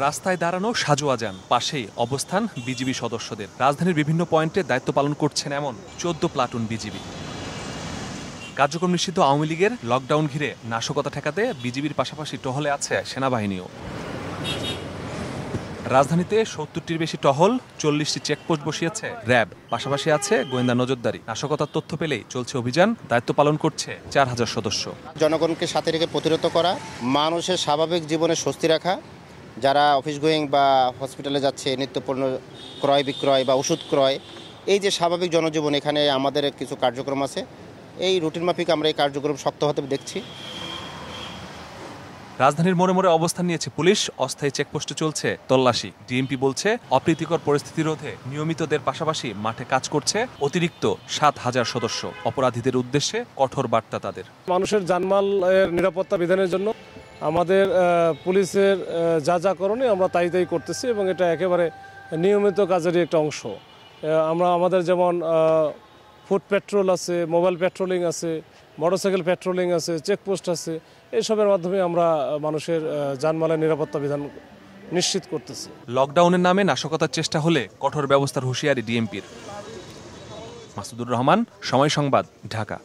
রাস্তায় দাঁড়ানো সাজোয়া যান, পাশেই অবস্থান বিজিবি সদস্যদের। রাজধানীর বিভিন্ন পয়েন্টে দায়িত্ব পালন করছেন এমন 14 প্লাটুন বিজিবি। কার্যক্রম নিষিদ্ধ আওয়ামী লীগের লকডাউন ঘিরে নাশকতা ঠেকাতে বিজিবির পাশাপাশি টহলে আছে সেনাবাহিনীও। রাজধানীতে 70টির বেশি টহল, 40টি চেকপোস্ট বসিয়েছে র্যাব, পাশাপাশি আছে গোয়েন্দা নজরদারি। নাশকতার তথ্য পেলেই চলছে অভিযান, দায়িত্ব পালন করছে 4000 সদস্য। জনগণকে সাথে রেখে প্রতিরোধ করা, মানুষের স্বাভাবিক জীবনে স্বস্তি রাখা, যারা অফিস গোয়িং বা হসপিটালে যাচ্ছে, নিত্যপণ্য ক্রয় বিক্রয় বা ওষুধ ক্রয়, এই যে স্বাভাবিক জনজীবন, এখানে আমাদের কিছু কার্যক্রম আছে। এই রুটিন মাফিক আমরা এই কার্যক্রম শক্ত হতে দেখছি। রাজধানীর মোড়ে মোড়ে অবস্থান নিয়েছে পুলিশ, অস্থায়ী চেকপোস্টে চলছে তল্লাশি। ডিএমপি বলছে অপ্রীতিকর পরিস্থিতি রোধে নিয়মিতদের পাশাপাশি মাঠে কাজ করছে অতিরিক্ত 7000 সদস্য। অপরাধীদের উদ্দেশ্যে কঠোর বার্তা তাদের। মানুষের জানমালের নিরাপত্তা বিধানের জন্য আমাদের পুলিশের যা যা করণীয় আমরা তাই করতেছি এবং এটা একেবারে নিয়মিত কাজেরই একটা অংশ। আমরা আমাদের যেমন ফুট পেট্রোল আছে, মোবাইল পেট্রোলিং আছে, মোটরসাইকেল পেট্রোলিং আছে, চেকপোস্ট আছে, এসবের মাধ্যমে আমরা মানুষের জানমালের নিরাপত্তা বিধান নিশ্চিত করতেছি। লকডাউনের নামে নাশকতার চেষ্টা হলে কঠোর ব্যবস্থার হুঁশিয়ারি ডিএমপির। মাসুদুর রহমান, সময় সংবাদ, ঢাকা।